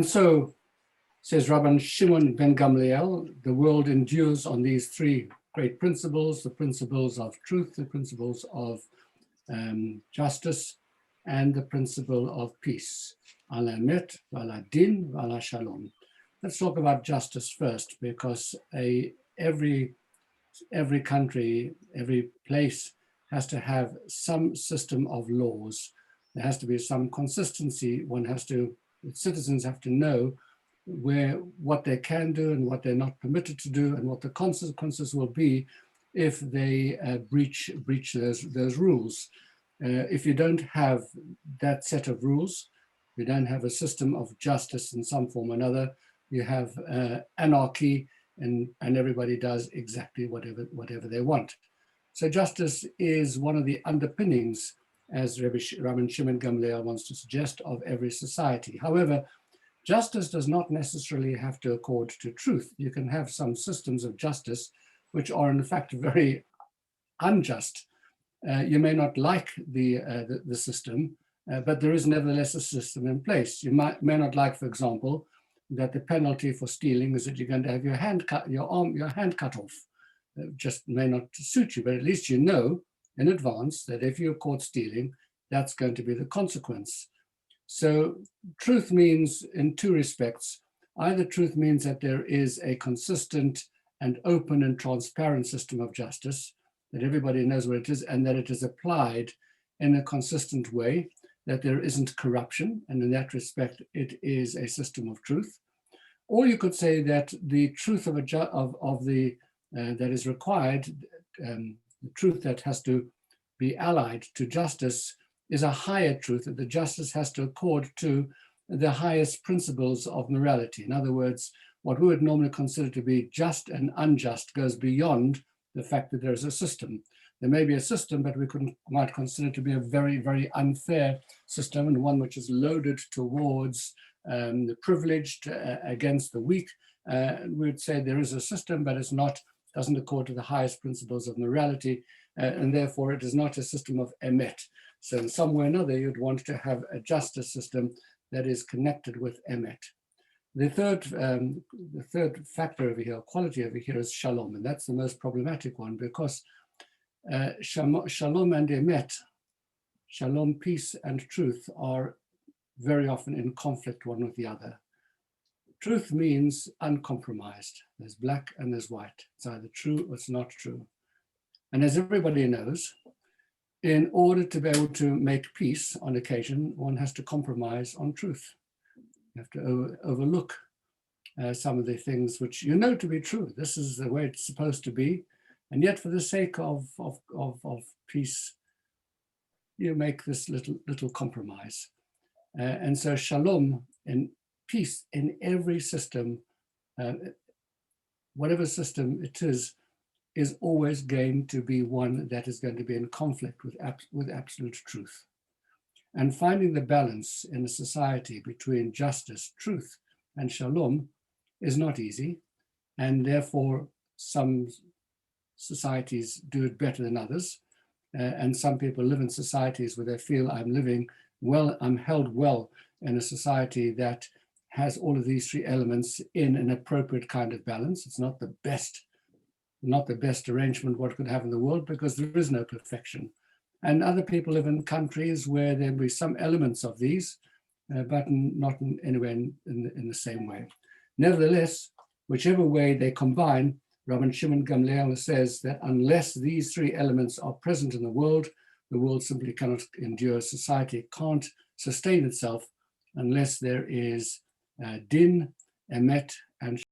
And so, says Rabban Shimon ben Gamliel, the world endures on these three great principles: the principles of truth, the principles of justice, and the principle of peace. Ala emet, ala din, ala shalom. Let's talk about justice first, because every country, every place has to have some system of laws. There has to be some consistency. Citizens have to know what they can do and what they're not permitted to do, and what the consequences will be if they breach those rules. If you don't have that set of rules, you don't have a system of justice in some form or another, you have anarchy, and everybody does exactly whatever they want. So justice is one of the underpinnings, as Rabban Shimon Gamliel wants to suggest, of every society. However, justice does not necessarily have to accord to truth. You can have some systems of justice which are in fact very unjust. You may not like the system, but there is nevertheless a system in place. You may not like, for example, that the penalty for stealing is that you're going to have your hand cut off. It just may not suit you, but at least you know in advance that if you're caught stealing, that's going to be the consequence. So truth means, in two respects, either truth means that there is a consistent and open and transparent system of justice, that everybody knows what it is, and that it is applied in a consistent way, that there isn't corruption, and in that respect, it is a system of truth. Or you could say that the truth that is required, the truth that has to be allied to justice, is a higher truth, that the justice has to accord to the highest principles of morality. In other words, what we would normally consider to be just and unjust goes beyond the fact that there is a system. There may be a system, but we might consider to be a very, very unfair system, and one which is loaded towards the privileged against the weak. We would say there is a system, but doesn't accord to the highest principles of morality, and therefore it is not a system of emet. So in some way or another, you'd want to have a justice system that is connected with emet. The third factor over here, quality over here, is shalom, and that's the most problematic one, because shalom and emet, shalom, peace, and truth are very often in conflict one with the other. Truth means uncompromised. There's black and there's white. It's either true or it's not true. And as everybody knows, in order to be able to make peace on occasion, one has to compromise on truth. You have to overlook some of the things which you know to be true. This is the way it's supposed to be. And yet, for the sake of peace, you make this little compromise. And so shalom and peace in every system, whatever system it is always going to be one that is going to be in conflict with absolute truth. And finding the balance in a society between justice, truth, and shalom is not easy. And therefore, some societies do it better than others. And some people live in societies where they feel I'm held well in a society that has all of these three elements in an appropriate kind of balance. It's not the best arrangement what could have in the world, because there is no perfection. And other people live in countries where there will be some elements of these, but not anywhere in the same way. Nevertheless, whichever way they combine, Rabban Shimon Gamliel says that unless these three elements are present in the world simply cannot endure. Society can't sustain itself unless there is din, emet, and